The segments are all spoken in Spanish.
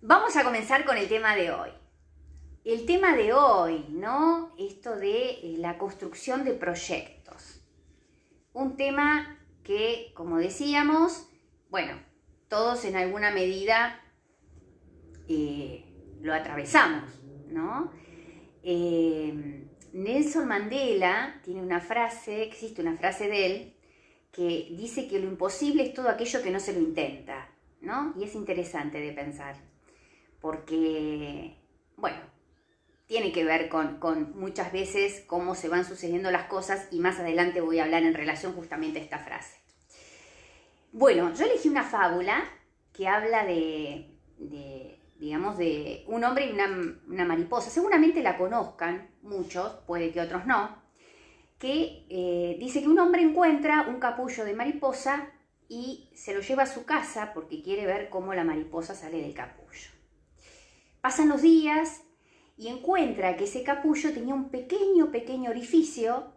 Vamos a comenzar con el tema de hoy. El tema de hoy, ¿no? Esto de la construcción de proyectos. Un tema que, como decíamos, bueno, todos en alguna medida lo atravesamos, ¿no? Nelson Mandela tiene una frase, existe una frase de él, que dice que lo imposible es todo aquello que no se lo intenta, ¿no? Y es interesante de pensar, porque, bueno, tiene que ver con muchas veces cómo se van sucediendo las cosas, y más adelante voy a hablar en relación justamente a esta frase. Bueno, yo elegí una fábula que habla digamos, de un hombre y una mariposa. Seguramente la conozcan muchos, puede que otros no, que dice que un hombre encuentra un capullo de mariposa y se lo lleva a su casa porque quiere ver cómo la mariposa sale del capullo. Pasan los días y encuentra que ese capullo tenía un pequeño orificio.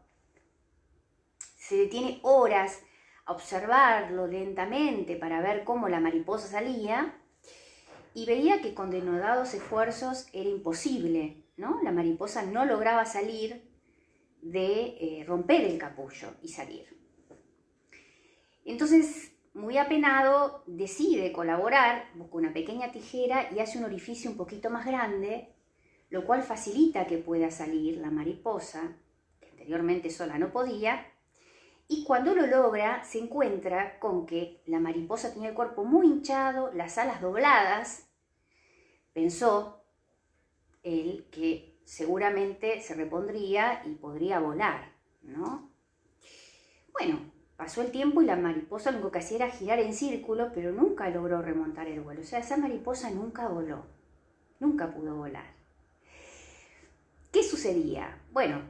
Se detiene horas a observarlo lentamente para ver cómo la mariposa salía y veía que con denodados esfuerzos era imposible, ¿no? La mariposa no lograba salir de romper el capullo y salir. Entonces, muy apenado, decide colaborar, busca una pequeña tijera y hace un orificio un poquito más grande, lo cual facilita que pueda salir la mariposa, que anteriormente sola no podía, y cuando lo logra se encuentra con que la mariposa tenía el cuerpo muy hinchado, las alas dobladas. Pensó él que seguramente se repondría y podría volar, ¿no? Bueno, pasó el tiempo y la mariposa lo único que hacía era girar en círculo, pero nunca logró remontar el vuelo. O sea, esa mariposa nunca voló, nunca pudo volar. ¿Qué sucedía? Bueno,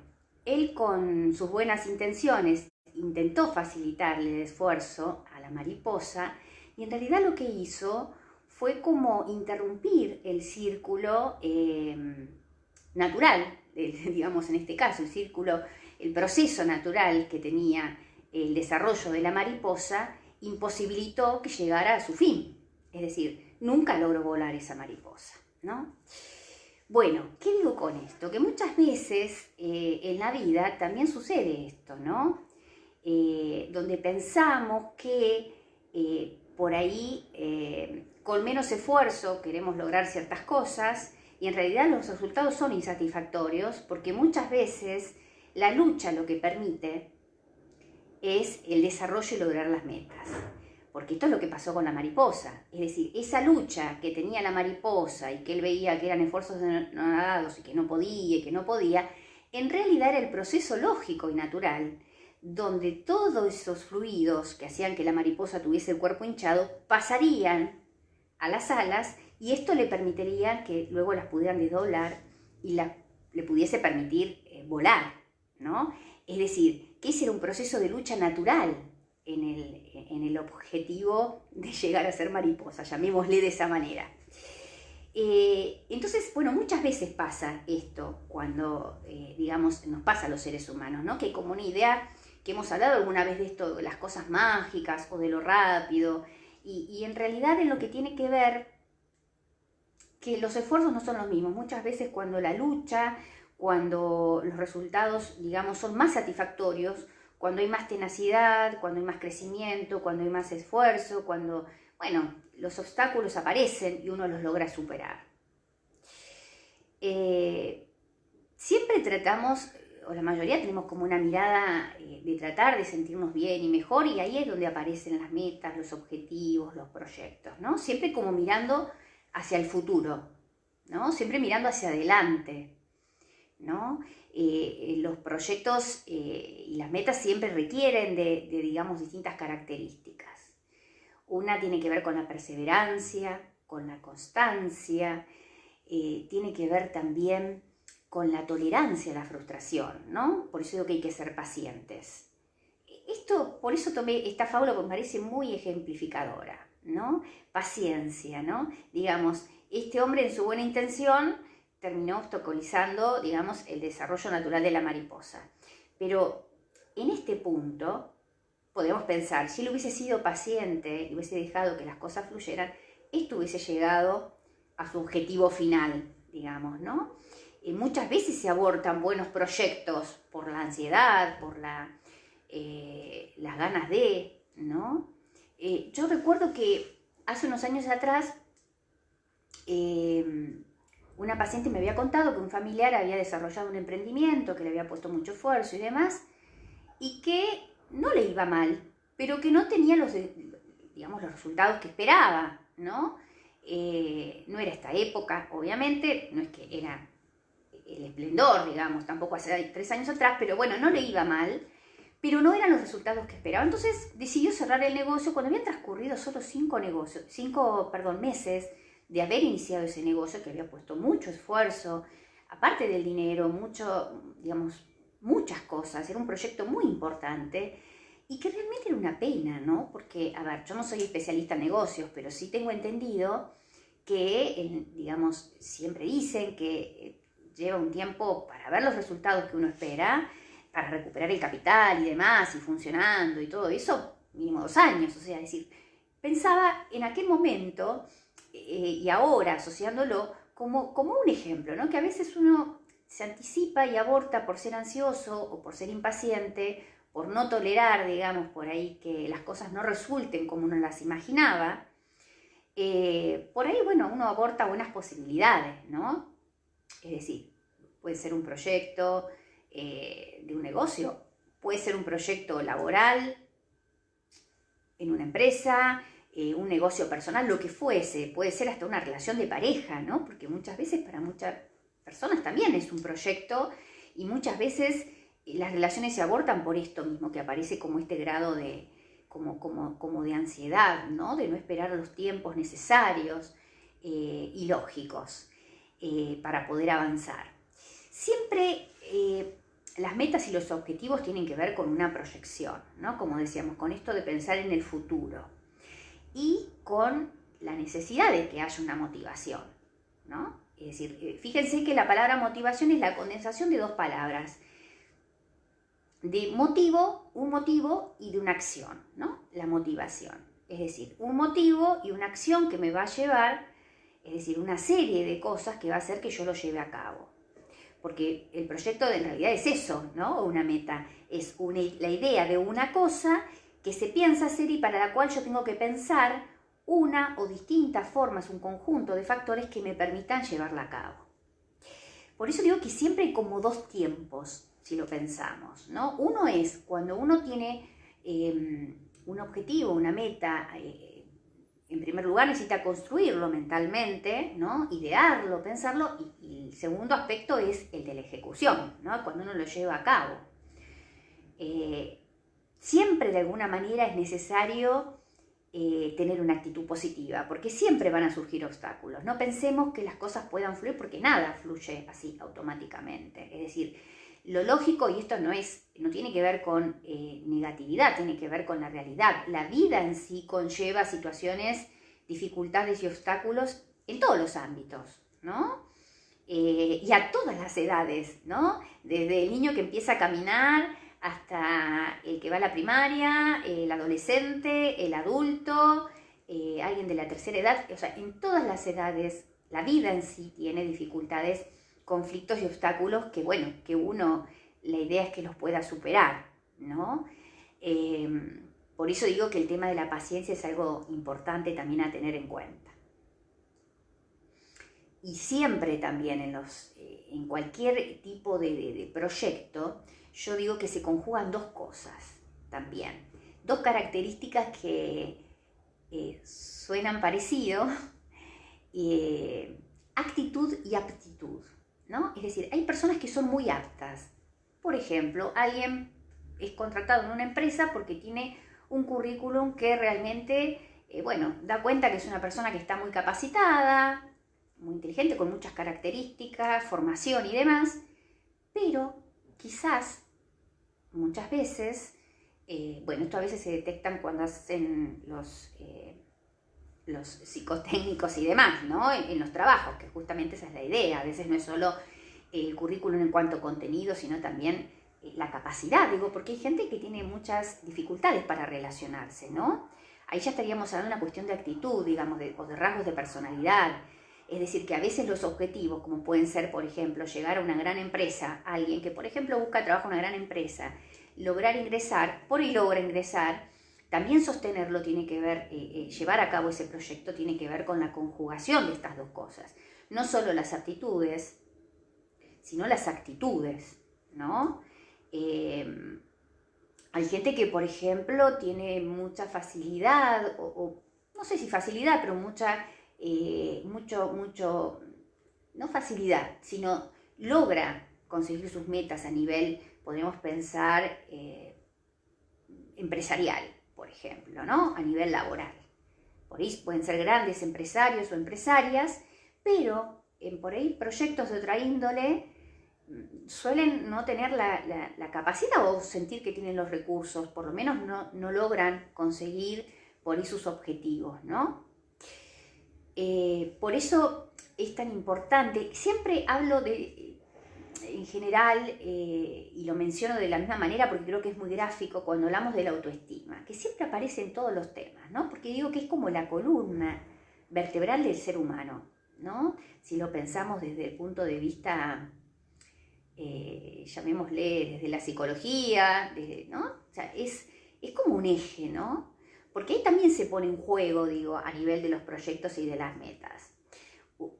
él con sus buenas intenciones intentó facilitarle el esfuerzo a la mariposa y en realidad lo que hizo fue como interrumpir el círculo natural, digamos en este caso, el proceso natural que tenía el desarrollo de la mariposa, imposibilitó que llegara a su fin. Es decir, nunca logró volar esa mariposa, ¿no? Bueno, ¿qué digo con esto? Que muchas veces en la vida también sucede esto, ¿no? Donde pensamos que por ahí con menos esfuerzo queremos lograr ciertas cosas y en realidad los resultados son insatisfactorios porque muchas veces la lucha lo que permite es el desarrollo y lograr las metas. Porque esto es lo que pasó con la mariposa. Es decir, esa lucha que tenía la mariposa y que él veía que eran esfuerzos denodados y que no podía, en realidad era el proceso lógico y natural donde todos esos fluidos que hacían que la mariposa tuviese el cuerpo hinchado pasarían a las alas y esto le permitiría que luego las pudieran desdoblar y le pudiese permitir volar, ¿no? Es decir, que ese era un proceso de lucha natural en el objetivo de llegar a ser mariposa, llamémosle de esa manera. Entonces, bueno, muchas veces pasa esto cuando, digamos, nos pasa a los seres humanos, ¿no? Que hay como una idea que hemos hablado alguna vez de esto, de las cosas mágicas o de lo rápido, y en realidad en lo que tiene que ver que los esfuerzos no son los mismos. Muchas veces cuando la lucha, cuando los resultados, digamos, son más satisfactorios, cuando hay más tenacidad, cuando hay más crecimiento, cuando hay más esfuerzo, cuando, bueno, los obstáculos aparecen y uno los logra superar. Siempre tratamos, o la mayoría tenemos como una mirada de tratar de sentirnos bien y mejor, y ahí es donde aparecen las metas, los objetivos, los proyectos, ¿no? Siempre como mirando hacia el futuro, ¿no? Siempre mirando hacia adelante, ¿no? Los proyectos y las metas siempre requieren digamos, distintas características. Una tiene que ver con la perseverancia, con la constancia, tiene que ver también con la tolerancia a la frustración, ¿no? Por eso digo que hay que ser pacientes. Por eso tomé esta fábula que me parece muy ejemplificadora, ¿no? Paciencia, ¿no? Digamos, este hombre en su buena intención terminó obstaculizando, digamos, el desarrollo natural de la mariposa. Pero en este punto podemos pensar, si él hubiese sido paciente y hubiese dejado que las cosas fluyeran, esto hubiese llegado a su objetivo final, digamos, ¿no? Muchas veces se abortan buenos proyectos por la ansiedad, por las ganas de, ¿no? Yo recuerdo que hace unos años atrás una paciente me había contado que un familiar había desarrollado un emprendimiento, que le había puesto mucho esfuerzo y demás, y que no le iba mal, pero que no tenía los resultados que esperaba, ¿no? No era esta época, obviamente, no es que era el esplendor, digamos, tampoco hace 3 años atrás, pero bueno, no le iba mal, pero no eran los resultados que esperaba. Entonces decidió cerrar el negocio cuando habían transcurrido solo 5 meses de haber iniciado ese negocio, que había puesto mucho esfuerzo, aparte del dinero, muchas cosas. Era un proyecto muy importante y que realmente era una pena, ¿no? Porque, a ver, yo no soy especialista en negocios, pero sí tengo entendido que, siempre dicen que lleva un tiempo para ver los resultados que uno espera, para recuperar el capital y demás, y funcionando y todo eso, mínimo 2 años. O sea, es decir, pensaba en aquel momento y ahora asociándolo como un ejemplo, ¿no? Que a veces uno se anticipa y aborta por ser ansioso o por ser impaciente, por no tolerar, digamos, por ahí que las cosas no resulten como uno las imaginaba. Por ahí, bueno, uno aborta buenas posibilidades, ¿no? Es decir, puede ser un proyecto de un negocio, puede ser un proyecto laboral en una empresa, un negocio personal, lo que fuese, puede ser hasta una relación de pareja, ¿no? Porque muchas veces para muchas personas también es un proyecto y muchas veces las relaciones se abortan por esto mismo, que aparece como este grado de, como de ansiedad, ¿no? De no esperar los tiempos necesarios y lógicos para poder avanzar. Siempre las metas y los objetivos tienen que ver con una proyección, ¿no? Como decíamos, con esto de pensar en el futuro y con la necesidad de que haya una motivación, ¿no? Es decir, fíjense que la palabra motivación es la condensación de 2 palabras, de motivo, un motivo y de una acción, ¿no? La motivación, es decir, un motivo y una acción que me va a llevar, es decir, una serie de cosas que va a hacer que yo lo lleve a cabo. Porque el proyecto en realidad es eso, ¿no? O una meta, es la idea de una cosa que se piensa hacer y para la cual yo tengo que pensar una o distintas formas, un conjunto de factores que me permitan llevarla a cabo. Por eso digo que siempre hay como 2 tiempos, si lo pensamos, ¿no? Uno es cuando uno tiene un objetivo, una meta, en primer lugar necesita construirlo mentalmente, ¿no? Idearlo, pensarlo, y el segundo aspecto es el de la ejecución, ¿no? Cuando uno lo lleva a cabo. Siempre de alguna manera es necesario tener una actitud positiva, porque siempre van a surgir obstáculos. No pensemos que las cosas puedan fluir, porque nada fluye así automáticamente. Es decir, lo lógico, y esto no tiene que ver con negatividad, tiene que ver con la realidad. La vida en sí conlleva situaciones, dificultades y obstáculos en todos los ámbitos, ¿no? Y a todas las edades, ¿no? Desde el niño que empieza a caminar hasta el que va a la primaria, el adolescente, el adulto, alguien de la tercera edad. O sea, en todas las edades la vida en sí tiene dificultades, conflictos y obstáculos que, bueno, la idea es que los pueda superar, ¿no? Por eso digo que el tema de la paciencia es algo importante también a tener en cuenta. Y siempre también en cualquier tipo de proyecto, yo digo que se conjugan 2 cosas también. 2 características que suenan parecido, actitud y aptitud, ¿no? Es decir, hay personas que son muy aptas. Por ejemplo, alguien es contratado en una empresa porque tiene un currículum que realmente, da cuenta que es una persona que está muy capacitada, muy inteligente, con muchas características, formación y demás, pero quizás, muchas veces, esto a veces se detectan cuando hacen los psicotécnicos y demás, ¿no? En los trabajos, que justamente esa es la idea. A veces no es solo el currículum en cuanto a contenido, sino también la capacidad, porque hay gente que tiene muchas dificultades para relacionarse, ¿no? Ahí ya estaríamos hablando de una cuestión de actitud, digamos, o de rasgos de personalidad. Es decir, que a veces los objetivos, como pueden ser, por ejemplo, llegar a una gran empresa, alguien que, por ejemplo, busca trabajo en una gran empresa, lograr ingresar, por ahí logra ingresar, también sostenerlo tiene que ver, llevar a cabo ese proyecto tiene que ver con la conjugación de estas dos cosas. No solo las aptitudes, sino las actitudes, ¿no? Hay gente que, por ejemplo, tiene mucha facilidad, o no sé si facilidad, pero no facilidad, sino logra conseguir sus metas a nivel, podemos pensar, empresarial, por ejemplo, ¿no? A nivel laboral. Por ahí pueden ser grandes empresarios o empresarias, pero por ahí proyectos de otra índole suelen no tener la capacidad o sentir que tienen los recursos, por lo menos no logran conseguir por ahí sus objetivos, ¿no? Por eso es tan importante, siempre hablo en general, y lo menciono de la misma manera porque creo que es muy gráfico cuando hablamos de la autoestima, que siempre aparece en todos los temas, ¿no? Porque digo que es como la columna vertebral del ser humano, ¿no? Si lo pensamos desde el punto de vista, llamémosle desde la psicología, ¿no? O sea, es como un eje, ¿no? Porque ahí también se pone en juego, digo, a nivel de los proyectos y de las metas.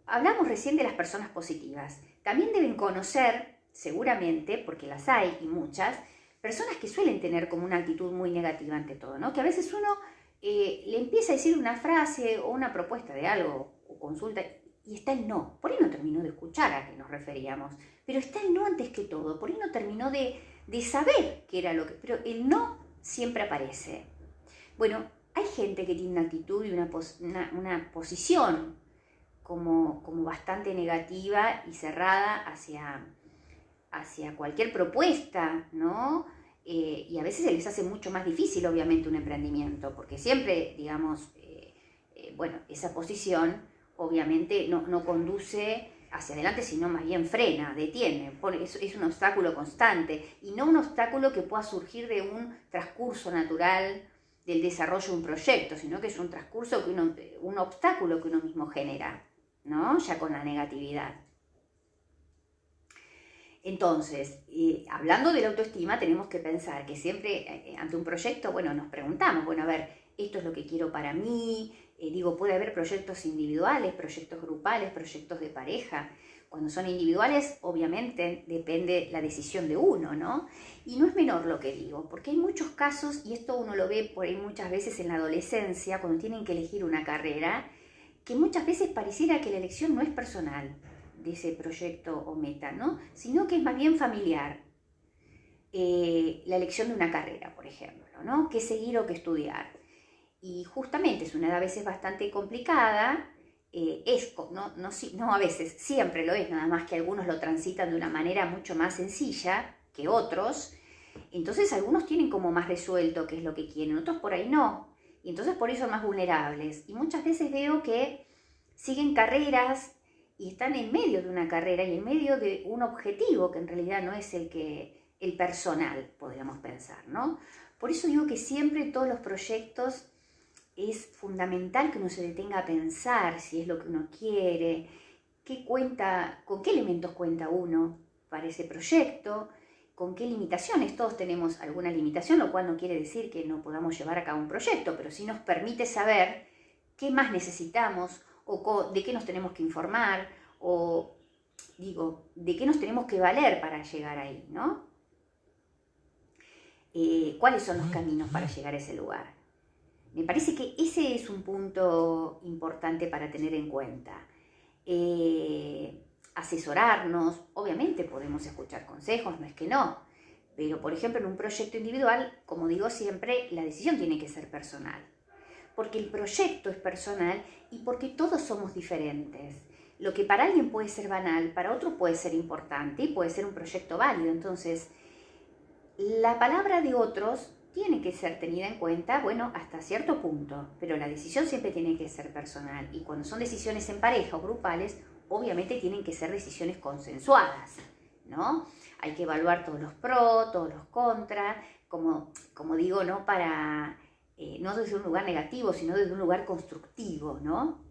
Hablamos recién de las personas positivas. También deben conocer, seguramente, porque las hay y muchas, personas que suelen tener como una actitud muy negativa ante todo, ¿no? Que a veces uno le empieza a decir una frase o una propuesta de algo o consulta y está el no. Por ahí no terminó de escuchar a qué nos referíamos, pero está el no antes que todo. Por ahí no terminó de saber qué era lo que... Pero el no siempre aparece. Bueno, hay gente que tiene una actitud y una posición como bastante negativa y cerrada hacia cualquier propuesta, ¿no? Y a veces se les hace mucho más difícil, obviamente, un emprendimiento, porque siempre, digamos, bueno, esa posición obviamente no conduce hacia adelante, sino más bien frena, detiene, es un obstáculo constante y no un obstáculo que pueda surgir de un transcurso natural del desarrollo de un proyecto, sino que es un transcurso, un obstáculo que uno mismo genera, ¿no? Ya con la negatividad. Entonces, hablando de la autoestima, tenemos que pensar que siempre ante un proyecto, bueno, nos preguntamos, bueno, a ver, esto es lo que quiero para mí, puede haber proyectos individuales, proyectos grupales, proyectos de pareja. Cuando son individuales, obviamente, depende la decisión de uno, ¿no? Y no es menor lo que digo, porque hay muchos casos, y esto uno lo ve por ahí muchas veces en la adolescencia, cuando tienen que elegir una carrera, que muchas veces pareciera que la elección no es personal de ese proyecto o meta, ¿no? Sino que es más bien familiar. La elección de una carrera, por ejemplo, ¿no? ¿Qué seguir o qué estudiar? Y justamente es una edad a veces bastante complicada, no a veces, siempre lo es, nada más que algunos lo transitan de una manera mucho más sencilla que otros. Entonces algunos tienen como más resuelto qué es lo que quieren, otros por ahí no. Y entonces por eso son más vulnerables. Y muchas veces veo que siguen carreras y están en medio de una carrera y en medio de un objetivo que en realidad no es el personal, podríamos pensar, ¿no? Por eso digo que siempre en todos los proyectos es fundamental que uno se detenga a pensar si es lo que uno quiere, con qué elementos cuenta uno para ese proyecto, con qué limitaciones. Todos tenemos alguna limitación, lo cual no quiere decir que no podamos llevar a cabo un proyecto, pero sí nos permite saber qué más necesitamos o de qué nos tenemos que informar o, de qué nos tenemos que valer para llegar ahí, ¿no? ¿Cuáles son los caminos para llegar a ese lugar? Me parece que ese es un punto importante para tener en cuenta. Asesorarnos, obviamente podemos escuchar consejos, no es que no, pero por ejemplo en un proyecto individual, como digo siempre, la decisión tiene que ser personal, porque el proyecto es personal y porque todos somos diferentes. Lo que para alguien puede ser banal, para otro puede ser importante y puede ser un proyecto válido. Entonces, la palabra de otros tiene que ser tenida en cuenta, bueno, hasta cierto punto, pero la decisión siempre tiene que ser personal. Y cuando son decisiones en pareja o grupales, obviamente tienen que ser decisiones consensuadas, ¿no? Hay que evaluar todos los pros, todos los contras, como digo, ¿no? No desde un lugar negativo, sino desde un lugar constructivo, ¿no?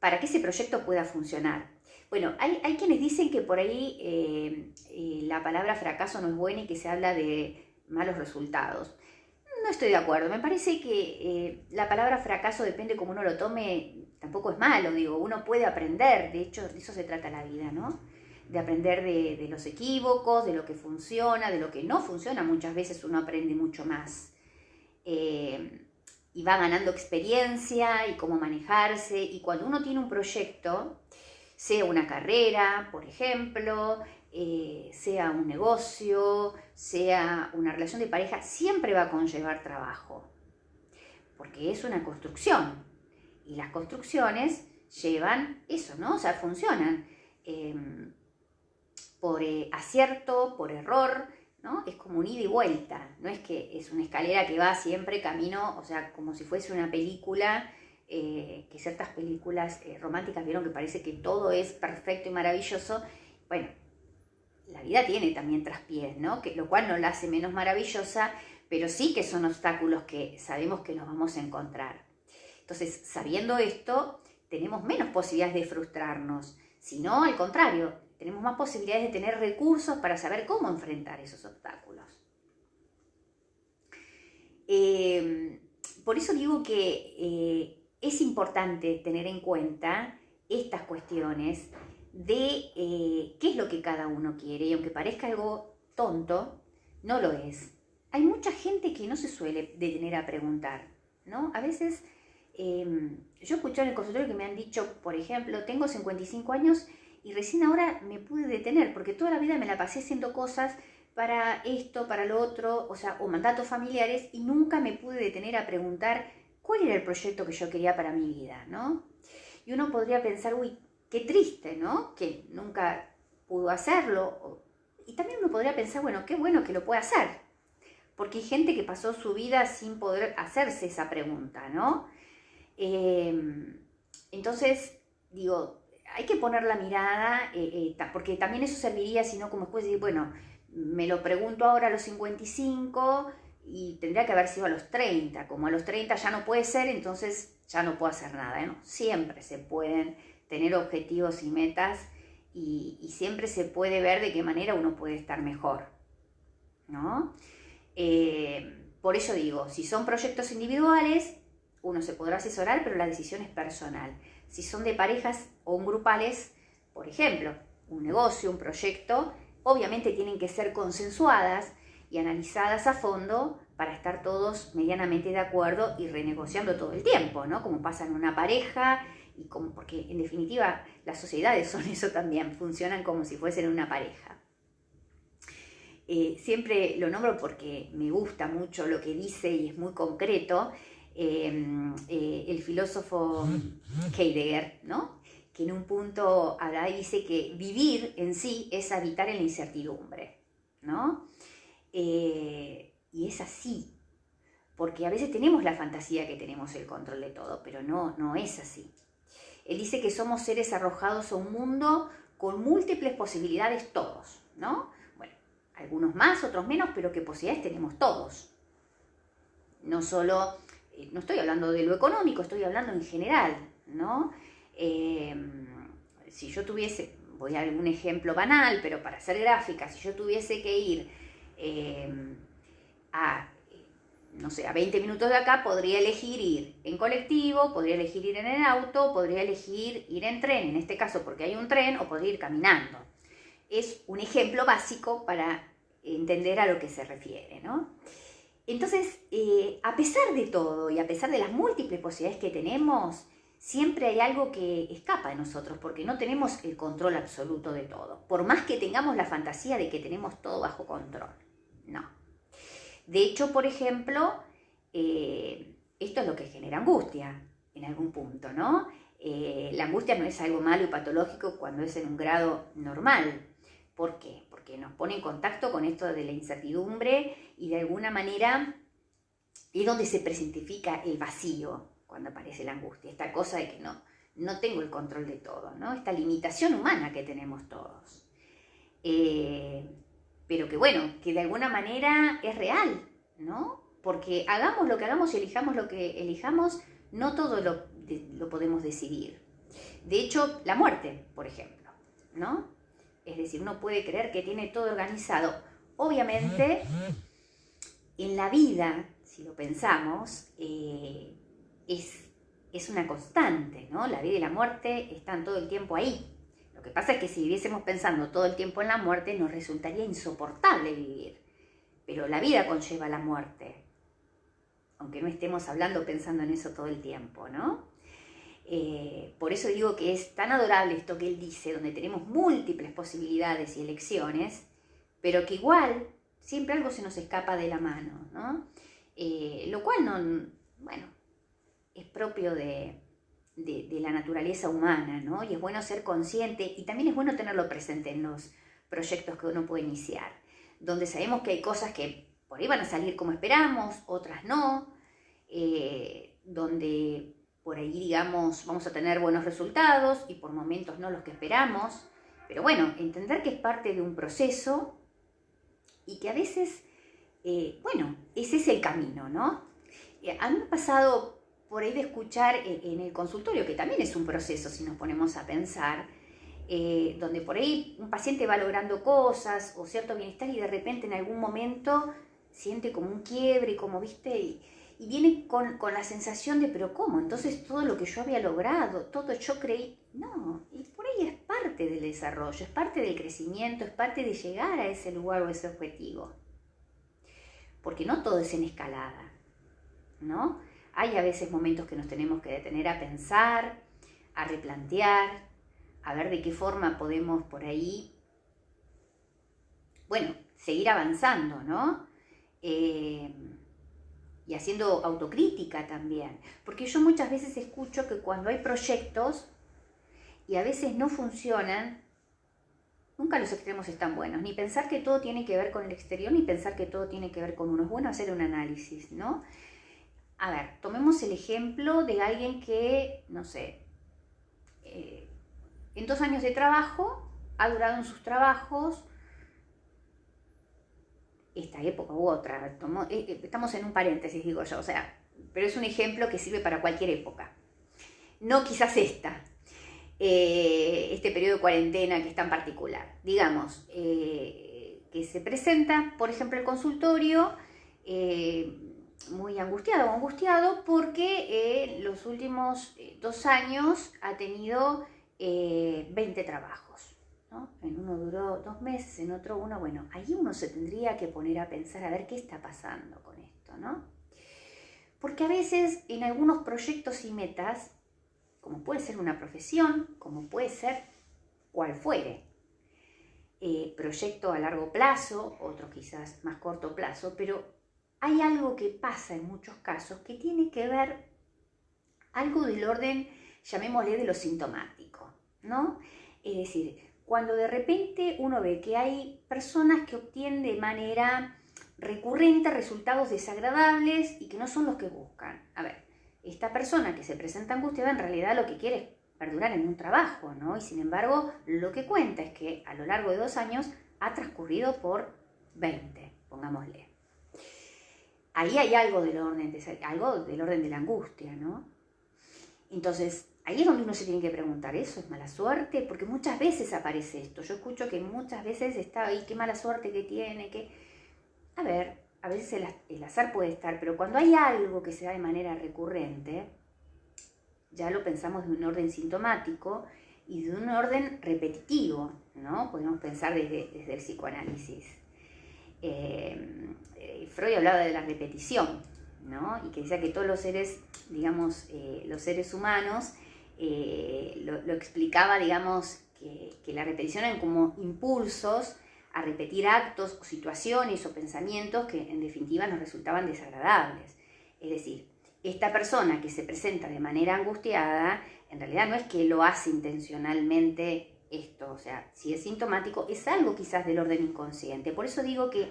para que ese proyecto pueda funcionar. Bueno, hay quienes dicen que por ahí la palabra fracaso no es buena y que se habla de malos resultados. No estoy de acuerdo, me parece que la palabra fracaso, depende cómo uno lo tome, tampoco es malo, digo, uno puede aprender, de hecho de eso se trata la vida, ¿no? De aprender de los equívocos, de lo que funciona, de lo que no funciona, muchas veces uno aprende mucho más. Y va ganando experiencia y cómo manejarse, y cuando uno tiene un proyecto, sea una carrera, por ejemplo, sea un negocio, sea una relación de pareja, siempre va a conllevar trabajo, porque es una construcción, y las construcciones llevan eso, ¿no? O sea, funcionan por acierto, por error, ¿no? Es como un ida y vuelta, no es que es una escalera que va siempre camino, o sea, como si fuese una película, que ciertas películas románticas vieron que parece que todo es perfecto y maravilloso. Bueno, la vida tiene también traspiés, ¿no? Lo cual no la hace menos maravillosa, pero sí que son obstáculos que sabemos que nos vamos a encontrar. Entonces, sabiendo esto, tenemos menos posibilidades de frustrarnos, sino al contrario, tenemos más posibilidades de tener recursos para saber cómo enfrentar esos obstáculos. Por eso digo que es importante tener en cuenta estas cuestiones de qué es lo que cada uno quiere, y aunque parezca algo tonto, no lo es. Hay mucha gente que no se suele detener a preguntar, ¿no? A veces yo he escuchado en el consultorio que me han dicho, por ejemplo, tengo 55 años y recién ahora me pude detener, porque toda la vida me la pasé haciendo cosas para esto, para lo otro, o sea, o mandatos familiares, y nunca me pude detener a preguntar cuál era el proyecto que yo quería para mi vida, ¿no? Y uno podría pensar, uy, qué triste, ¿no? Que nunca pudo hacerlo. Y también uno podría pensar, bueno, qué bueno que lo puede hacer, porque hay gente que pasó su vida sin poder hacerse esa pregunta, ¿no? Entonces, digo, hay que poner la mirada, porque también eso serviría, si no, como después decir, bueno, me lo pregunto ahora a los 55 y tendría que haber sido a los 30. Como a los 30 ya no puede ser, entonces ya no puedo hacer nada, ¿no? Siempre se pueden tener objetivos y metas, y siempre se puede ver de qué manera uno puede estar mejor, ¿no? Por eso digo, si son proyectos individuales, uno se podrá asesorar, pero la decisión es personal. Si son de parejas o grupales, por ejemplo, un negocio, un proyecto, obviamente tienen que ser consensuadas y analizadas a fondo para estar todos medianamente de acuerdo y renegociando todo el tiempo, ¿no? Como pasa en una pareja, porque en definitiva las sociedades son eso también, funcionan como si fuesen una pareja. Siempre lo nombro porque me gusta mucho lo que dice y es muy concreto, el filósofo Heidegger, ¿no? Que en un punto habla y dice que vivir en sí es habitar en la incertidumbre, ¿no? Y es así, porque a veces tenemos la fantasía que tenemos el control de todo, pero no es así. Él dice que somos seres arrojados a un mundo con múltiples posibilidades todos, ¿no? Bueno, algunos más, otros menos, pero que posibilidades tenemos todos. No solo, no estoy hablando de lo económico, estoy hablando en general, ¿no? Si yo tuviese, voy a dar un ejemplo banal, pero para hacer gráfica, si yo tuviese que ir no sé, a 20 minutos de acá, podría elegir ir en colectivo, podría elegir ir en el auto, podría elegir ir en tren, en este caso porque hay un tren, o podría ir caminando. Es un ejemplo básico para entender a lo que se refiere, ¿no? Entonces, a pesar de todo y a pesar de las múltiples posibilidades que tenemos, siempre hay algo que escapa de nosotros, porque no tenemos el control absoluto de todo, por más que tengamos la fantasía de que tenemos todo bajo control. No. De hecho, por ejemplo, esto es lo que genera angustia en algún punto, ¿no? La angustia no es algo malo y patológico cuando es en un grado normal. ¿Por qué? Porque nos pone en contacto con esto de la incertidumbre, y de alguna manera es donde se presentifica el vacío cuando aparece la angustia. Esta cosa de que no tengo el control de todo, ¿no? Esta limitación humana que tenemos todos. Pero que bueno, que de alguna manera es real, ¿no? Porque hagamos lo que hagamos y elijamos lo que elijamos, no todo lo podemos decidir. De hecho, la muerte, por ejemplo, ¿no? Es decir, uno puede creer que tiene todo organizado. Obviamente, en la vida, si lo pensamos, es una constante, ¿no? La vida y la muerte están todo el tiempo ahí. Lo que pasa es que si viviésemos pensando todo el tiempo en la muerte, nos resultaría insoportable vivir. Pero la vida conlleva la muerte, aunque no estemos hablando pensando en eso todo el tiempo, ¿no? Por eso digo que es tan adorable esto que él dice, donde tenemos múltiples posibilidades y elecciones, pero que igual siempre algo se nos escapa de la mano, ¿no? Lo cual no, bueno, es propio de la naturaleza humana, ¿no? Y es bueno ser consciente y también es bueno tenerlo presente en los proyectos que uno puede iniciar, donde sabemos que hay cosas que por ahí van a salir como esperamos, otras no, donde por ahí, digamos, vamos a tener buenos resultados y por momentos no los que esperamos, pero bueno, entender que es parte de un proceso y que a veces, bueno, ese es el camino, ¿no? A mí me ha pasado por ahí de escuchar en el consultorio, que también es un proceso si nos ponemos a pensar, donde por ahí un paciente va logrando cosas o cierto bienestar y de repente en algún momento siente como un quiebre, como viste, y viene con la sensación de, pero ¿cómo? Entonces todo lo que yo había logrado, todo yo creí, no, y por ahí es parte del desarrollo, es parte del crecimiento, es parte de llegar a ese lugar o ese objetivo. Porque no todo es en escalada, ¿no? Hay a veces momentos que nos tenemos que detener a pensar, a replantear, a ver de qué forma podemos por ahí, bueno, seguir avanzando, ¿no? Y haciendo autocrítica también. Porque yo muchas veces escucho que cuando hay proyectos y a veces no funcionan, nunca los extremos están buenos. Ni pensar que todo tiene que ver con el exterior, ni pensar que todo tiene que ver con uno. Es bueno hacer un análisis, ¿no? A ver, tomemos el ejemplo de alguien que, no sé, en 2 años de trabajo, ha durado en sus trabajos esta época u otra, estamos en un paréntesis, digo yo, o sea, pero es un ejemplo que sirve para cualquier época. No quizás este periodo de cuarentena que es tan particular. Digamos, que se presenta, por ejemplo, el consultorio muy angustiado o angustiado porque los últimos 2 años ha tenido 20 trabajos. ¿no? En uno duró 2 meses, en otro uno, bueno, ahí uno se tendría que poner a pensar a ver qué está pasando con esto, ¿no? Porque a veces en algunos proyectos y metas, como puede ser una profesión, como puede ser cual fuere, proyecto a largo plazo, otro quizás más corto plazo, pero hay algo que pasa en muchos casos que tiene que ver algo del orden, llamémosle, de lo sintomático, ¿no? Es decir, cuando de repente uno ve que hay personas que obtienen de manera recurrente resultados desagradables y que no son los que buscan. A ver, esta persona que se presenta angustiada en realidad lo que quiere es perdurar en un trabajo, ¿no? Y sin embargo, lo que cuenta es que a lo largo de 2 años ha transcurrido por 20, pongámosle. Ahí hay algo del orden de la angustia, ¿no? Entonces, ahí es donde uno se tiene que preguntar, ¿eso es mala suerte? Porque muchas veces aparece esto. Yo escucho que muchas veces está ahí, qué mala suerte que tiene, que... A ver, a veces el azar puede estar, pero cuando hay algo que se da de manera recurrente, ya lo pensamos de un orden sintomático y de un orden repetitivo, ¿no? Podemos pensar desde el psicoanálisis. Freud hablaba de la repetición, ¿no? Y que decía que todos los seres, digamos, los seres humanos, lo explicaba, digamos, que la repetición eran como impulsos a repetir actos o situaciones o pensamientos que en definitiva nos resultaban desagradables. Es decir, esta persona que se presenta de manera angustiada, en realidad no es que lo hace intencionalmente esto, o sea, si es sintomático, es algo quizás del orden inconsciente. Por eso digo que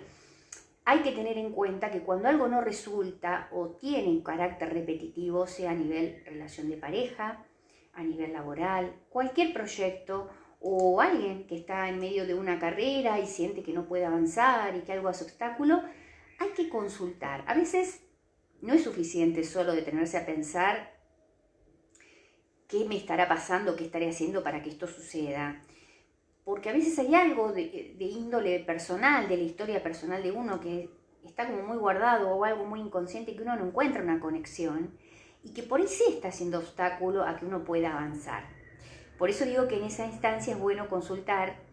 hay que tener en cuenta que cuando algo no resulta o tiene un carácter repetitivo, sea a nivel relación de pareja, a nivel laboral, cualquier proyecto, o alguien que está en medio de una carrera y siente que no puede avanzar y que algo hace obstáculo, hay que consultar. A veces no es suficiente solo detenerse a pensar ¿qué me estará pasando? ¿Qué estaré haciendo para que esto suceda? Porque a veces hay algo de índole personal, de la historia personal de uno que está como muy guardado o algo muy inconsciente que uno no encuentra una conexión y que por ahí sí está haciendo obstáculo a que uno pueda avanzar. Por eso digo que en esa instancia es bueno consultar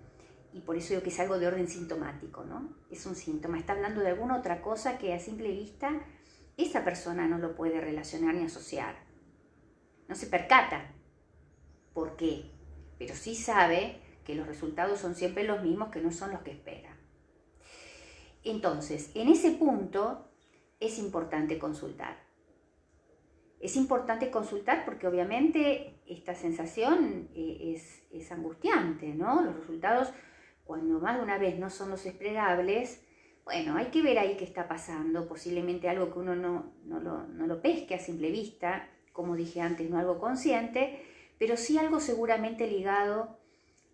y por eso digo que es algo de orden sintomático, ¿no? Es un síntoma, está hablando de alguna otra cosa que a simple vista esa persona no lo puede relacionar ni asociar. No se percata por qué, pero sí sabe que los resultados son siempre los mismos, que no son los que espera. Entonces, en ese punto es importante consultar. Es importante consultar porque obviamente esta sensación es angustiante, ¿no? Los resultados, cuando más de una vez no son los esperables, bueno, hay que ver ahí qué está pasando, posiblemente algo que uno no lo pesque a simple vista, como dije antes, no algo consciente, pero sí algo seguramente ligado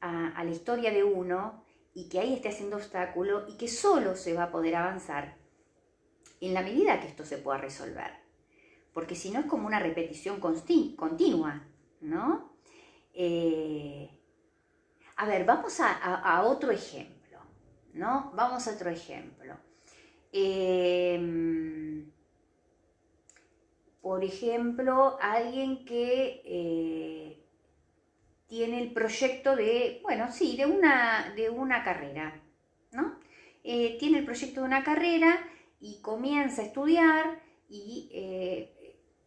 a la historia de uno y que ahí esté haciendo obstáculo y que solo se va a poder avanzar en la medida que esto se pueda resolver. Porque si no es como una repetición continua, ¿no? A ver, vamos a otro ejemplo, ¿no? Vamos a otro ejemplo. Por ejemplo, alguien que tiene el proyecto de, bueno, sí, de una carrera, ¿no? Tiene el proyecto de una carrera y comienza a estudiar y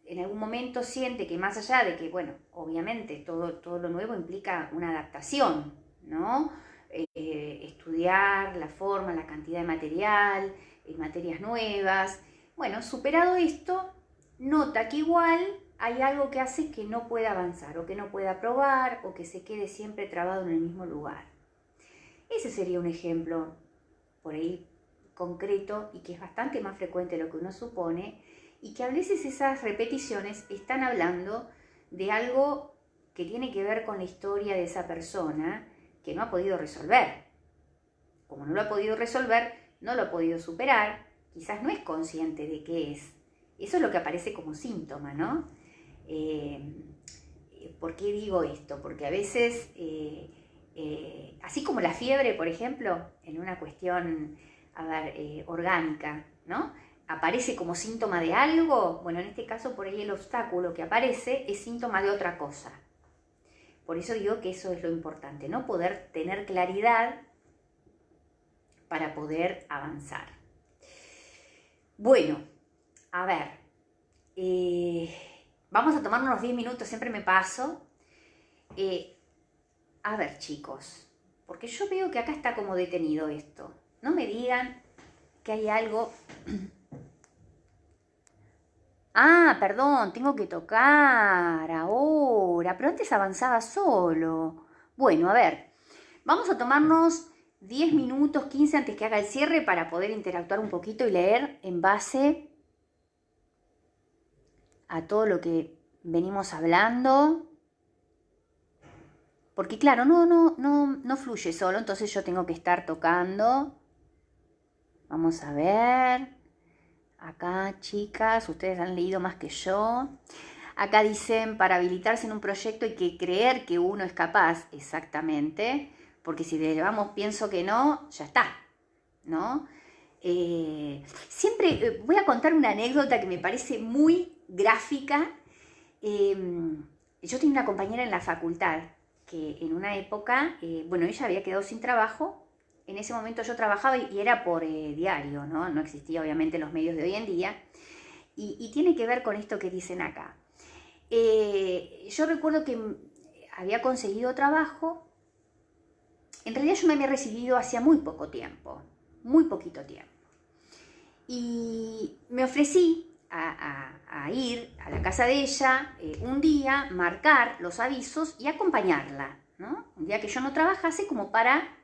en algún momento siente que más allá de que, bueno, obviamente todo lo nuevo implica una adaptación, ¿no? Estudiar la forma, la cantidad de material, materias nuevas. Bueno, superado esto, nota que igual hay algo que hace que no pueda avanzar, o que no pueda probar, o que se quede siempre trabado en el mismo lugar. Ese sería un ejemplo, por ahí, concreto, y que es bastante más frecuente de lo que uno supone, y que a veces esas repeticiones están hablando de algo que tiene que ver con la historia de esa persona que no ha podido resolver. Como no lo ha podido resolver, no lo ha podido superar, quizás no es consciente de qué es. Eso es lo que aparece como síntoma, ¿no? ¿Por qué digo esto? Porque a veces, así como la fiebre, por ejemplo, en una cuestión, orgánica, ¿no? Aparece como síntoma de algo, bueno, en este caso por ahí el obstáculo que aparece es síntoma de otra cosa. Por eso digo que eso es lo importante, ¿no? Poder tener claridad para poder avanzar. Bueno, a ver, vamos a tomar unos 10 minutos, siempre me paso. A ver, chicos, porque yo veo que acá está como detenido esto. No me digan que hay algo... Ah, perdón, tengo que tocar ahora, pero antes avanzaba solo. Bueno, a ver, vamos a tomarnos 10 minutos, 15 antes que haga el cierre para poder interactuar un poquito y leer en base a todo lo que venimos hablando. Porque claro, no fluye solo, entonces yo tengo que estar tocando. Vamos a ver. Acá, chicas, ustedes han leído más que yo. Acá dicen, para habilitarse en un proyecto hay que creer que uno es capaz, exactamente, porque si le llevamos pienso que no, ya está, ¿no? Siempre voy a contar una anécdota que me parece muy gráfica. Yo tenía una compañera en la facultad que en una época, bueno, ella había quedado sin trabajo. En ese momento yo trabajaba y era por diario, ¿no? No existía obviamente los medios de hoy en día. Y tiene que ver con esto que dicen acá. Yo recuerdo que había conseguido trabajo. En realidad yo me había recibido hacía muy poco tiempo, muy poquito tiempo. Y me ofrecí a ir a la casa de ella un día, marcar los avisos y acompañarla, ¿no? Un día que yo no trabajase como para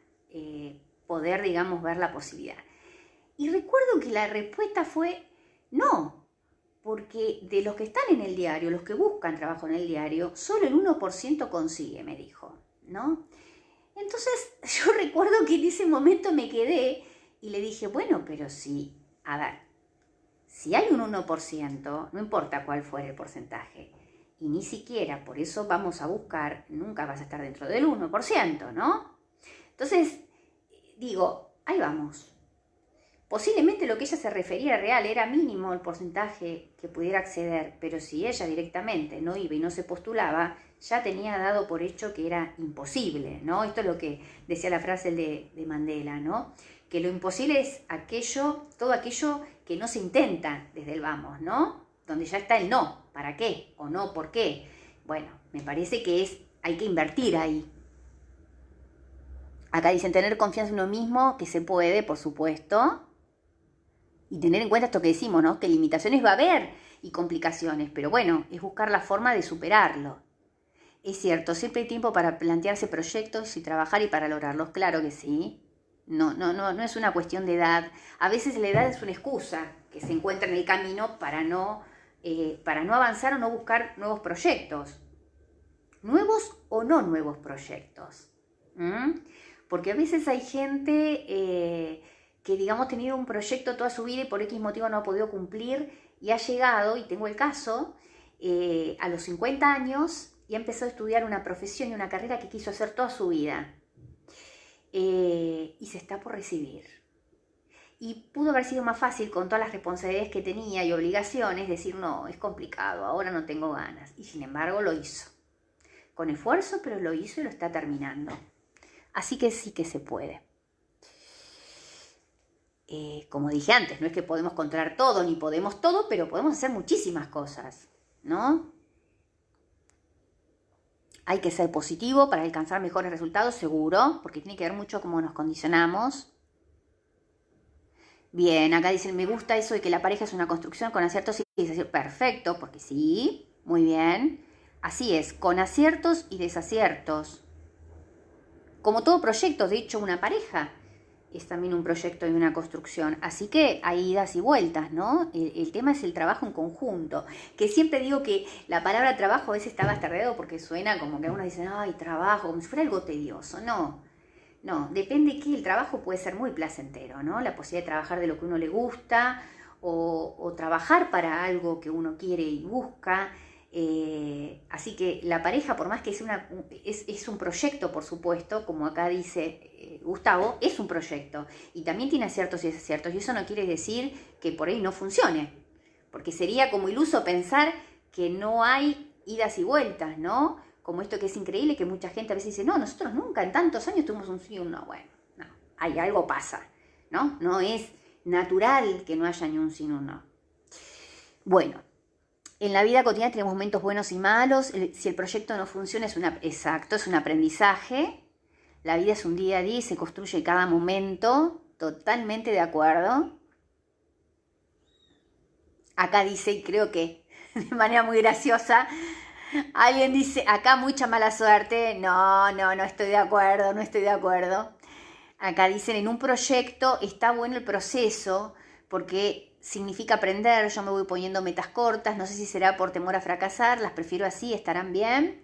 poder, digamos, ver la posibilidad. Y recuerdo que la respuesta fue no, porque de los que están en el diario, los que buscan trabajo en el diario, solo el 1% consigue, me dijo, ¿no? Entonces yo recuerdo que en ese momento me quedé y le dije, bueno, pero sí, a ver, si hay un 1%, no importa cuál fuera el porcentaje, y ni siquiera por eso vamos a buscar, nunca vas a estar dentro del 1%, ¿no? Entonces, digo, ahí vamos. Posiblemente lo que ella se refería real era mínimo el porcentaje que pudiera acceder, pero si ella directamente no iba y no se postulaba, ya tenía dado por hecho que era imposible, ¿no? Esto es lo que decía la frase de Mandela, ¿no? Que lo imposible es todo aquello que no se intenta desde el vamos, ¿no? Donde ya está el no, ¿para qué? O no, ¿por qué? Bueno, me parece que hay que invertir ahí. Acá dicen tener confianza en uno mismo, que se puede, por supuesto, y tener en cuenta esto que decimos, ¿no? Que limitaciones va a haber y complicaciones, pero bueno, es buscar la forma de superarlo. Es cierto, siempre hay tiempo para plantearse proyectos y trabajar y para lograrlos, claro que sí. No es una cuestión de edad. A veces la edad es una excusa que se encuentra en el camino para no avanzar o no buscar nuevos proyectos. Nuevos o no nuevos proyectos. Porque a veces hay gente que, digamos, ha tenido un proyecto toda su vida y por X motivo no ha podido cumplir y ha llegado, y tengo el caso, a los 50 años y ha empezado a estudiar una profesión y una carrera que quiso hacer toda su vida. Y se está por recibir. Y pudo haber sido más fácil con todas las responsabilidades que tenía y obligaciones decir, no, es complicado, ahora no tengo ganas. Y sin embargo lo hizo. Con esfuerzo, pero lo hizo y lo está terminando. Así que sí que se puede. Como dije antes, no es que podemos controlar todo ni podemos todo, pero podemos hacer muchísimas cosas, ¿no? Hay que ser positivo para alcanzar mejores resultados, seguro, porque tiene que ver mucho cómo nos condicionamos. Bien, acá dicen, me gusta eso de que la pareja es una construcción con aciertos y desaciertos. Perfecto, porque sí, muy bien. Así es, con aciertos y desaciertos. Como todo proyecto, de hecho, una pareja es también un proyecto y una construcción. Así que hay idas y vueltas, ¿no? El tema es el trabajo en conjunto. Que siempre digo que la palabra trabajo a veces está bastardeado porque suena como que algunos dicen, ay, trabajo, como si fuera algo tedioso. No, depende que el trabajo puede ser muy placentero, ¿no? La posibilidad de trabajar de lo que uno le gusta o trabajar para algo que uno quiere y busca. Así que la pareja, por más que es un proyecto, por supuesto, como acá dice Gustavo, es un proyecto y también tiene aciertos y desaciertos, y eso no quiere decir que por ahí no funcione, porque sería como iluso pensar que no hay idas y vueltas, ¿no? Como esto que es increíble, que mucha gente a veces dice, no, nosotros nunca en tantos años tuvimos un sí y un no. Bueno, no, hay algo pasa, ¿no? No es natural que no haya ni un sí ni un no. Bueno, en la vida cotidiana tenemos momentos buenos y malos. Si el proyecto no funciona, es un aprendizaje. La vida es un día a día y se construye cada momento. Totalmente de acuerdo. Acá dice, y creo que de manera muy graciosa, alguien dice, acá mucha mala suerte. No estoy de acuerdo. Acá dicen, en un proyecto está bueno el proceso porque significa aprender. Yo me voy poniendo metas cortas, no sé si será por temor a fracasar, las prefiero así, estarán bien.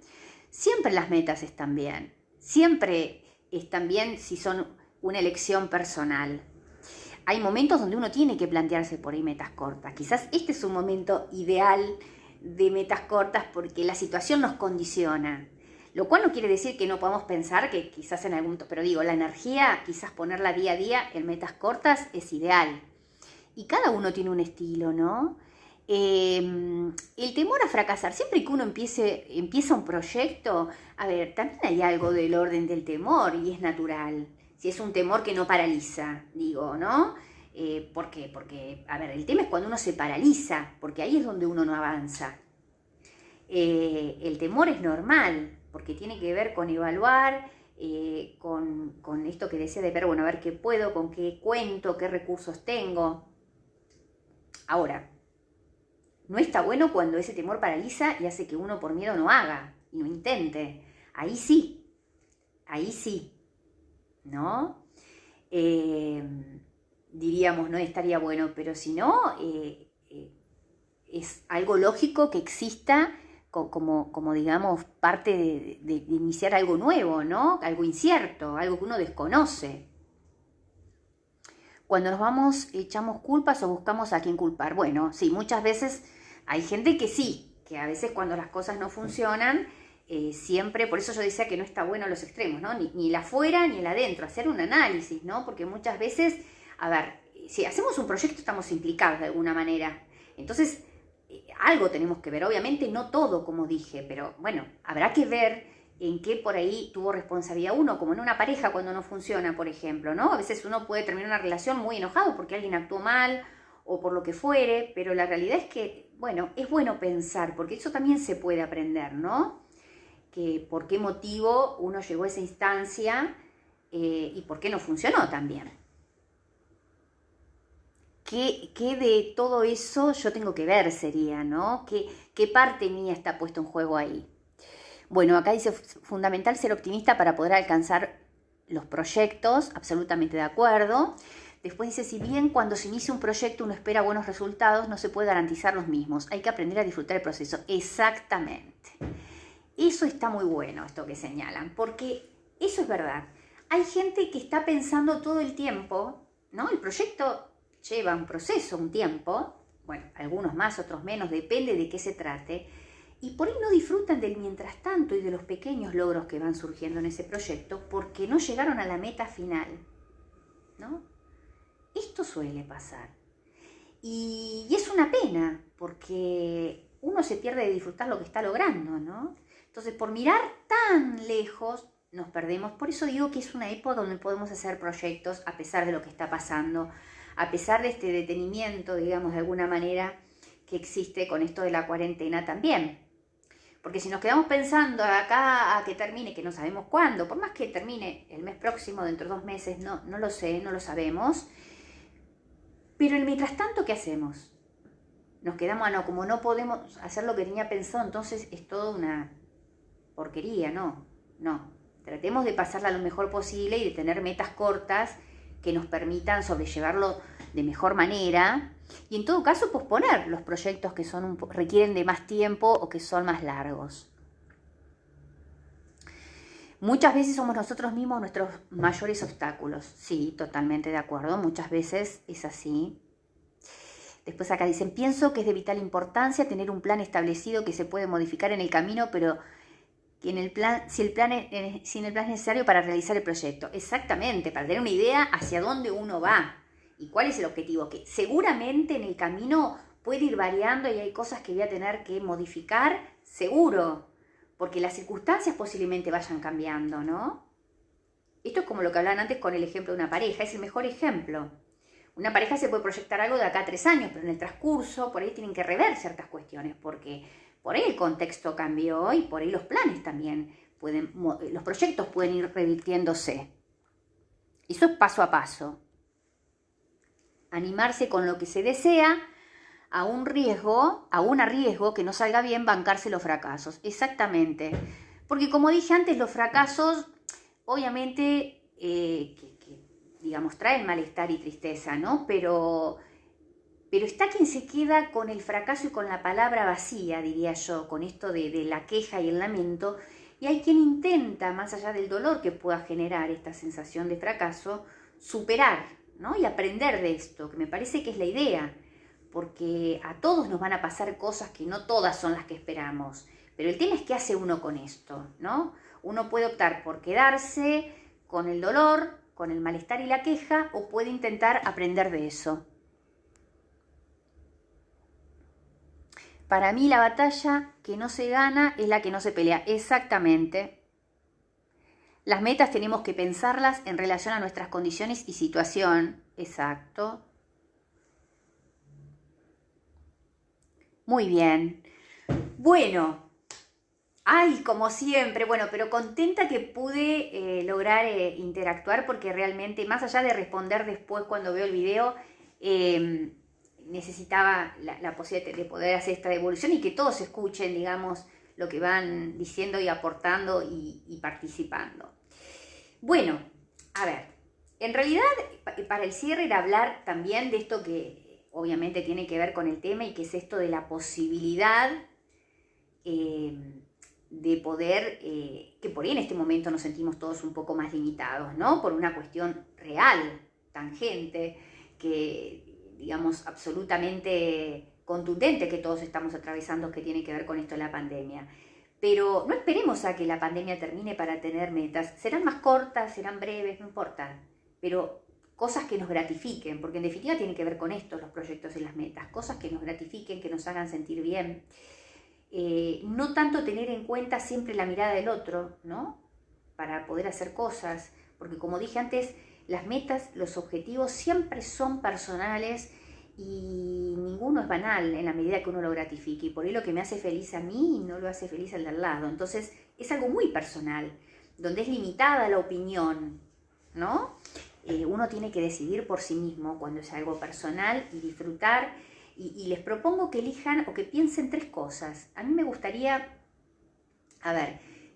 Siempre las metas están bien, siempre están bien si son una elección personal. Hay momentos donde uno tiene que plantearse por ahí metas cortas. Quizás este es un momento ideal de metas cortas porque la situación nos condiciona. Lo cual no quiere decir que no podamos pensar que quizás en algún... Pero digo, la energía, quizás ponerla día a día en metas cortas es ideal. Y cada uno tiene un estilo, ¿no? El temor a fracasar, siempre que uno empieza un proyecto, a ver, también hay algo del orden del temor y es natural. Si es un temor que no paraliza, digo, ¿no? ¿Por qué? Porque, a ver, el tema es cuando uno se paraliza, porque ahí es donde uno no avanza. El temor es normal, porque tiene que ver con evaluar, con esto que decía de ver, bueno, a ver qué puedo, con qué cuento, qué recursos tengo. Ahora, no está bueno cuando ese temor paraliza y hace que uno por miedo no haga y no intente. Ahí sí, ¿no? Diríamos, no estaría bueno, pero si no, es algo lógico que exista como digamos, parte de iniciar algo nuevo, ¿no? Algo incierto, algo que uno desconoce. Cuando nos vamos, echamos culpas o buscamos a quién culpar. Bueno, sí, muchas veces hay gente que sí, que a veces cuando las cosas no funcionan, siempre, por eso yo decía que no está bueno los extremos, ¿no? Ni el afuera ni el adentro, hacer un análisis, ¿no? Porque muchas veces, a ver, si hacemos un proyecto estamos implicados de alguna manera, entonces algo tenemos que ver, obviamente no todo, como dije, pero bueno, habrá que ver en qué por ahí tuvo responsabilidad uno, como en una pareja cuando no funciona, por ejemplo, ¿no? A veces uno puede terminar una relación muy enojado porque alguien actuó mal o por lo que fuere, pero la realidad es que, bueno, es bueno pensar, porque eso también se puede aprender, ¿no? Que por qué motivo uno llegó a esa instancia y por qué no funcionó también. ¿Qué de todo eso yo tengo que ver sería, ¿no? ¿Qué parte mía está puesto en juego ahí? Bueno, acá dice, fundamental ser optimista para poder alcanzar los proyectos, absolutamente de acuerdo. Después dice, si bien cuando se inicia un proyecto uno espera buenos resultados, no se puede garantizar los mismos. Hay que aprender a disfrutar el proceso. Exactamente. Eso está muy bueno, esto que señalan, porque eso es verdad. Hay gente que está pensando todo el tiempo, ¿no? El proyecto lleva un proceso, un tiempo, bueno, algunos más, otros menos, depende de qué se trate, y por ahí no disfrutan del mientras tanto y de los pequeños logros que van surgiendo en ese proyecto porque no llegaron a la meta final, ¿no? Esto suele pasar. Y es una pena porque uno se pierde de disfrutar lo que está logrando, ¿no? Entonces, por mirar tan lejos, nos perdemos. Por eso digo que es una época donde podemos hacer proyectos a pesar de lo que está pasando, a pesar de este detenimiento, digamos, de alguna manera, que existe con esto de la cuarentena también. Porque si nos quedamos pensando acá a que termine, que no sabemos cuándo, por más que termine el mes próximo, dentro de 2 meses, no lo sé, no lo sabemos. Pero el mientras tanto, ¿qué hacemos? Nos quedamos, no, como no podemos hacer lo que tenía pensado, entonces es toda una porquería, no. Tratemos de pasarla lo mejor posible y de tener metas cortas que nos permitan sobrellevarlo de mejor manera y en todo caso posponer los proyectos que requieren de más tiempo o que son más largos. Muchas veces somos nosotros mismos nuestros mayores obstáculos. Sí, totalmente de acuerdo, muchas veces es así. Después acá dicen, pienso que es de vital importancia tener un plan establecido que se puede modificar en el camino, pero sin el plan es necesario para realizar el proyecto. Exactamente, para tener una idea hacia dónde uno va y cuál es el objetivo, que seguramente en el camino puede ir variando y hay cosas que voy a tener que modificar, seguro, porque las circunstancias posiblemente vayan cambiando, ¿no? Esto es como lo que hablaban antes con el ejemplo de una pareja, es el mejor ejemplo. Una pareja se puede proyectar algo de acá a 3 años, pero en el transcurso por ahí tienen que rever ciertas cuestiones, porque por ahí el contexto cambió y por ahí los planes también los proyectos pueden ir revirtiéndose. Eso es paso a paso. Animarse con lo que se desea, a un arriesgo que no salga bien, bancarse los fracasos. Exactamente. Porque como dije antes, los fracasos, obviamente, digamos, traen malestar y tristeza, ¿no? Pero está quien se queda con el fracaso y con la palabra vacía, diría yo, con esto de la queja y el lamento, y hay quien intenta, más allá del dolor que pueda generar esta sensación de fracaso, superar, ¿no? Y aprender de esto, que me parece que es la idea, porque a todos nos van a pasar cosas que no todas son las que esperamos, pero el tema es qué hace uno con esto, ¿no? Uno puede optar por quedarse con el dolor, con el malestar y la queja, o puede intentar aprender de eso. Para mí la batalla que no se gana es la que no se pelea. Exactamente. Las metas tenemos que pensarlas en relación a nuestras condiciones y situación. Exacto. Muy bien. Bueno. Ay, como siempre. Bueno, pero contenta que pude lograr interactuar porque realmente, más allá de responder después cuando veo el video, necesitaba la posibilidad de poder hacer esta devolución y que todos escuchen, digamos, lo que van diciendo y aportando y participando. Bueno, a ver, en realidad para el cierre era hablar también de esto que obviamente tiene que ver con el tema y que es esto de la posibilidad de poder, que por ahí en este momento nos sentimos todos un poco más limitados, ¿no? Por una cuestión real, tangente, que digamos, absolutamente contundente que todos estamos atravesando que tiene que ver con esto de la pandemia. Pero no esperemos a que la pandemia termine para tener metas. Serán más cortas, serán breves, no importa. Pero cosas que nos gratifiquen, porque en definitiva tiene que ver con esto, los proyectos y las metas. Cosas que nos gratifiquen, que nos hagan sentir bien. No tanto tener en cuenta siempre la mirada del otro, ¿no? Para poder hacer cosas. Porque como dije antes, las metas, los objetivos siempre son personales y ninguno es banal en la medida que uno lo gratifique. Y por ahí lo que me hace feliz a mí no lo hace feliz al de al lado. Entonces es algo muy personal, donde es limitada la opinión, ¿no? Uno tiene que decidir por sí mismo cuando es algo personal y disfrutar. Y les propongo que elijan o que piensen 3 cosas. A mí me gustaría,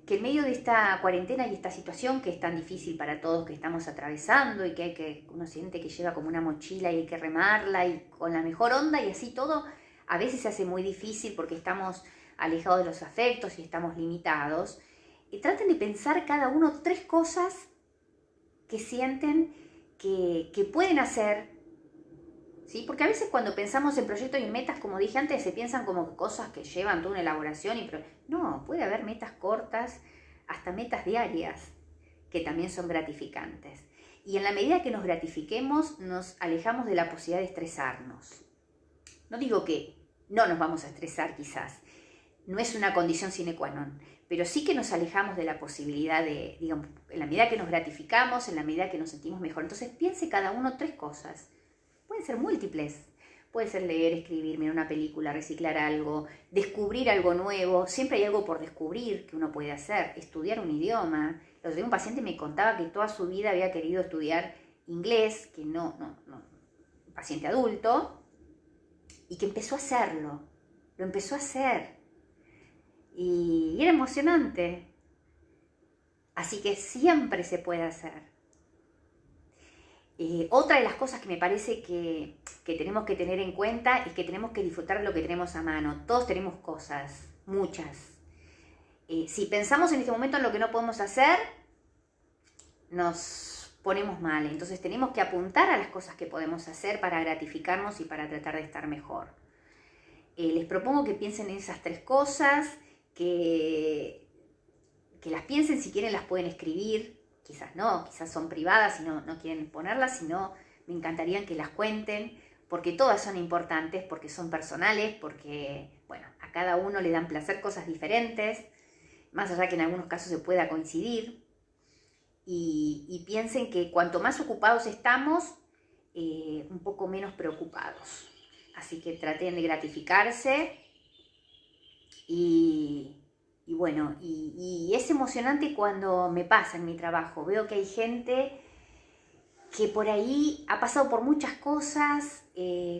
que en medio de esta cuarentena y esta situación que es tan difícil para todos que estamos atravesando y que uno siente que lleva como una mochila y hay que remarla y con la mejor onda y así todo, a veces se hace muy difícil porque estamos alejados de los afectos y estamos limitados. Traten de pensar cada uno 3 cosas que sienten que pueden hacer, ¿sí? Porque a veces cuando pensamos en proyectos y en metas, como dije antes, se piensan como cosas que llevan toda una elaboración. No, puede haber metas cortas, hasta metas diarias, que también son gratificantes. Y en la medida que nos gratifiquemos, nos alejamos de la posibilidad de estresarnos. No digo que no nos vamos a estresar quizás, no es una condición sine qua non, pero sí que nos alejamos de la posibilidad de, digamos, en la medida que nos gratificamos, en la medida que nos sentimos mejor. Entonces piense cada uno 3 cosas. Pueden ser múltiples. Puede ser leer, escribir, mirar una película, reciclar algo, descubrir algo nuevo. Siempre hay algo por descubrir que uno puede hacer. Estudiar un idioma. El otro día un paciente me contaba que toda su vida había querido estudiar inglés, que no, un paciente adulto, y que empezó a hacerlo. Lo empezó a hacer. Y era emocionante. Así que siempre se puede hacer. Otra de las cosas que me parece que tenemos que tener en cuenta es que tenemos que disfrutar de lo que tenemos a mano. Todos tenemos cosas, muchas. Si pensamos en este momento en lo que no podemos hacer, nos ponemos mal. Entonces tenemos que apuntar a las cosas que podemos hacer para gratificarnos y para tratar de estar mejor. Les propongo que piensen en esas 3 cosas, que las piensen, si quieren las pueden escribir. Quizás no, quizás son privadas y no quieren ponerlas, sino me encantaría que las cuenten, porque todas son importantes, porque son personales, porque, bueno, a cada uno le dan placer cosas diferentes, más allá que en algunos casos se pueda coincidir. Y piensen que cuanto más ocupados estamos, un poco menos preocupados. Así que traten de gratificarse y bueno, y es emocionante cuando me pasa en mi trabajo. Veo que hay gente que por ahí ha pasado por muchas cosas,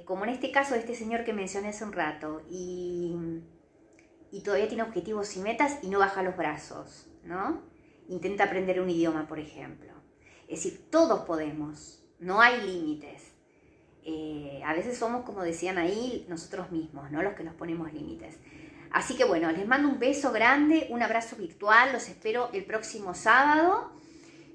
como en este caso de este señor que mencioné hace un rato, y todavía tiene objetivos y metas y no baja los brazos, ¿no? Intenta aprender un idioma, por ejemplo. Es decir, todos podemos, no hay límites. A veces somos, como decían ahí, nosotros mismos, ¿no? Los que nos ponemos límites. Así que bueno, les mando un beso grande, un abrazo virtual, los espero el próximo sábado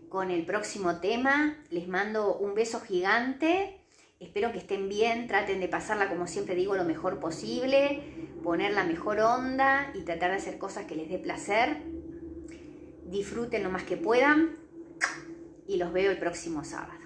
con el próximo tema. Les mando un beso gigante, espero que estén bien, traten de pasarla, como siempre digo, lo mejor posible, poner la mejor onda y tratar de hacer cosas que les dé placer. Disfruten lo más que puedan y los veo el próximo sábado.